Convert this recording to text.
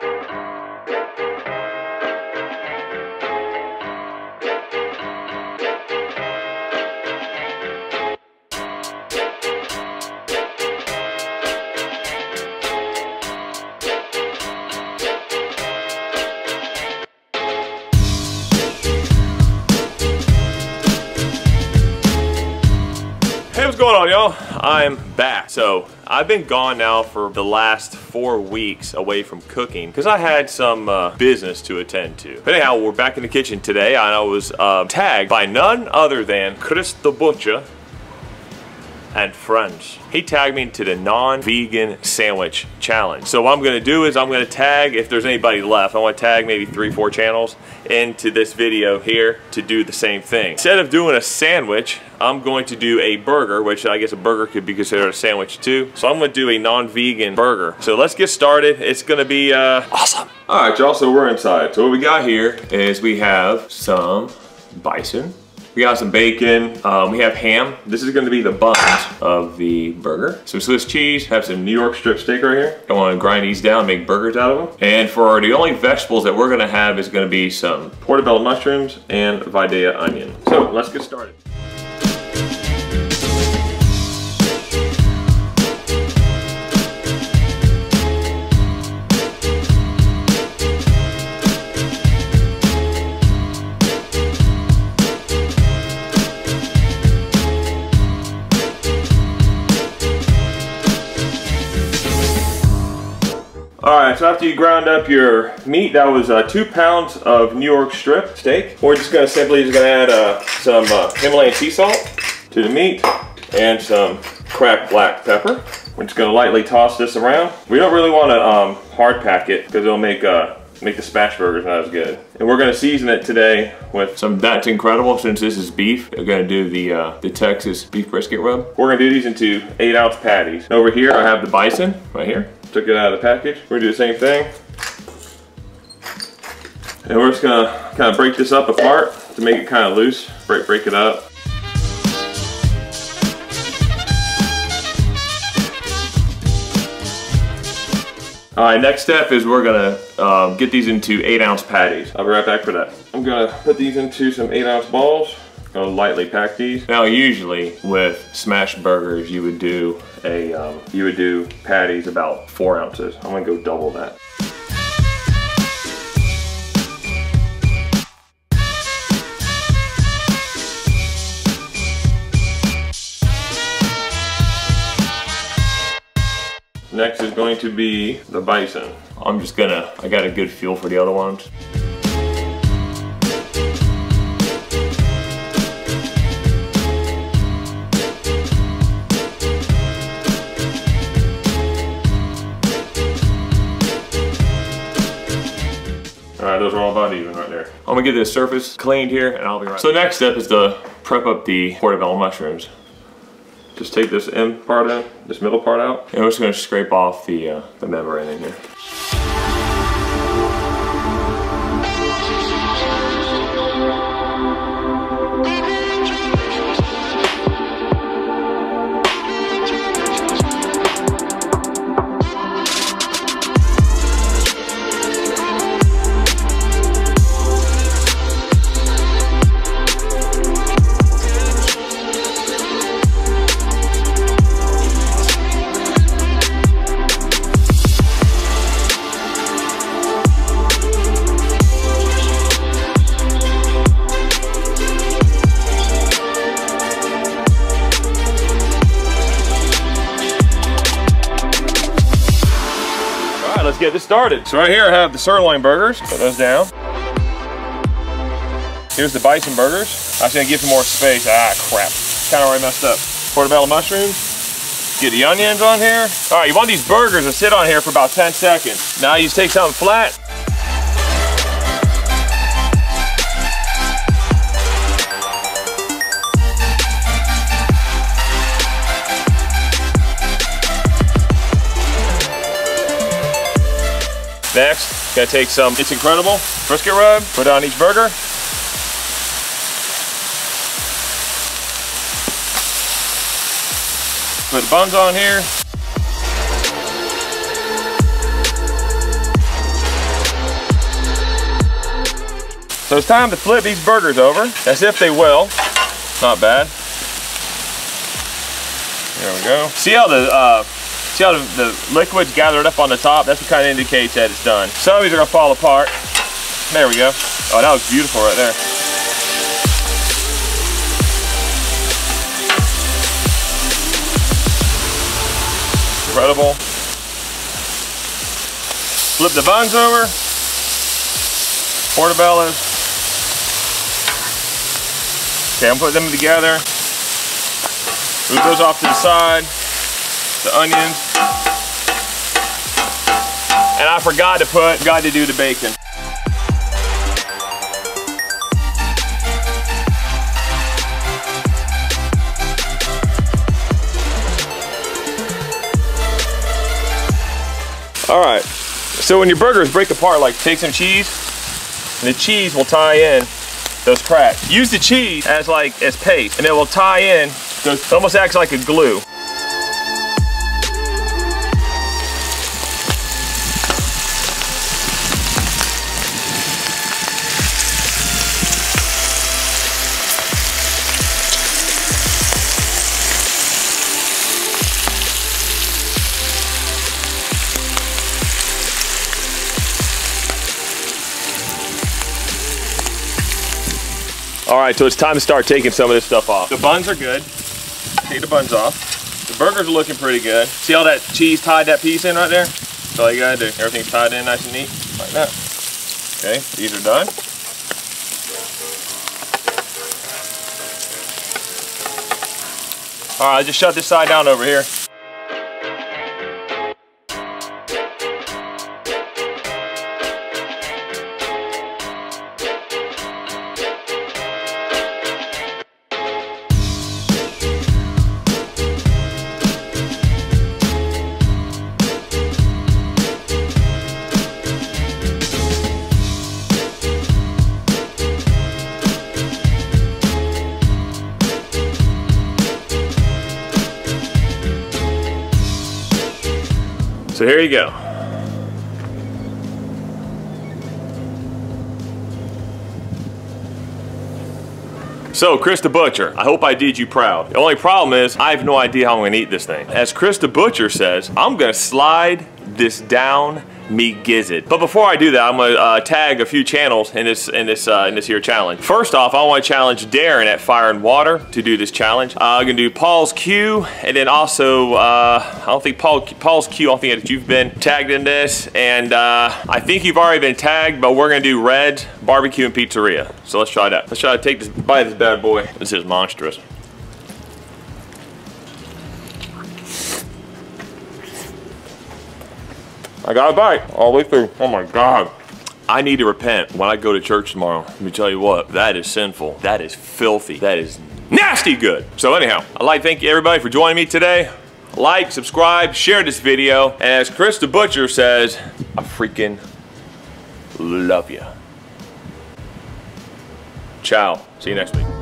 Hey, what's going on, y'all? I'm back. So I've been gone now for the last 4 weeks away from cooking because I had some business to attend to. But anyhow, we're back in the kitchen today, and I was tagged by none other than Chris the Butcher and friends. He tagged me to the non-vegan sandwich challenge. So what I'm gonna do is I'm gonna tag, if there's anybody left, I wanna tag maybe 3-4 channels into this video here to do the same thing. Instead of doing a sandwich, I'm going to do a burger, which I guess a burger could be considered a sandwich too. So I'm gonna do a non-vegan burger. So let's get started. It's gonna be awesome. All right, y'all, so we're inside. So what we got here is we have some bison. We got some bacon, we have ham. This is gonna be the buns of the burger. Some Swiss cheese, have some New York strip steak right here. I wanna grind these down, make burgers out of them. And for the only vegetables that we're gonna have is gonna be some portobello mushrooms and Vidalia onion. So let's get started. Alright, so after you ground up your meat, that was 2 pounds of New York strip steak. We're just gonna add some Himalayan sea salt to the meat and some cracked black pepper. We're just gonna lightly toss this around. We don't really want to hard pack it because it'll make the smash burgers not as good. And we're gonna season it today with some That's Incredible. Since this is beef, we're gonna do the Texas beef brisket rub. We're gonna do these into 8-ounce patties. Over here I have the bison right here. Took it out of the package. We're gonna do the same thing. And we're just gonna kind of break this up apart to make it kind of loose. Break it up. All right, next step is we're gonna get these into 8-ounce patties. I'll be right back for that. I'm gonna put these into some 8-ounce balls. Gonna lightly pack these. Now, usually with smash burgers, you would do patties about 4 ounces. I'm gonna go double that. Next is going to be the bison. I got a good feel for the other ones. Alright, those are all about even right there. I'm gonna get this surface cleaned here and I'll be right back. So next step is to prep up the portobello mushrooms. Just take this end part out, this middle part out, and we're just gonna scrape off the membrane in here. Let's get this started. So right here I have the sirloin burgers. Put those down. Here's the bison burgers. I was gonna give some more space. Ah, crap. Kind of already messed up. Portobello mushrooms. Get the onions on here. All right, you want these burgers to sit on here for about 10 seconds. Now you just take something flat. Next, gonna take some It's Incredible brisket rub, put it on each burger. Put the buns on here. So it's time to flip these burgers over, as if they will. Not bad. There we go. See how the liquid's gathered up on the top? That's what kind of indicates that it's done. Some of these are gonna fall apart. There we go. Oh, that was beautiful right there. Incredible. Flip the buns over. Portobellos. Okay, I'm putting them together. Move those off to the side. The onions. And I forgot to do the bacon. All right, so when your burgers break apart, like take some cheese, and the cheese will tie in those cracks. Use the cheese as paste, and it will tie in. It almost acts like a glue. All right, so it's time to start taking some of this stuff off. The buns are good. Take the buns off. The burgers are looking pretty good. See how that cheese tied that piece in right there? That's all you gotta do. Everything's tied in nice and neat, like that. Okay, these are done. All right, just shut this side down over here. So here you go. So, Chris the Butcher, I hope I did you proud. The only problem is, I have no idea how I'm gonna eat this thing. As Chris the Butcher says, I'm gonna slide this down me gizzard. But before I do that, I'm gonna tag a few channels in this here challenge. First off, I want to challenge Darren at Fire and Water to do this challenge. I'm gonna do Paul's Q, and then also I don't think Paul's Q. I don't think that you've been tagged in this, and I think you've already been tagged. But we're gonna do Red's Barbecue and Pizzeria. So let's try that. Let's try to take this bite of this bad boy. This is monstrous. I got a bite all the way through. Oh my God. I need to repent when I go to church tomorrow. Let me tell you what, that is sinful. That is filthy. That is nasty good. So anyhow, I'd like to thank everybody for joining me today. Like, subscribe, share this video. And as Chris the Butcher says, I freaking love you. Ciao. See you next week.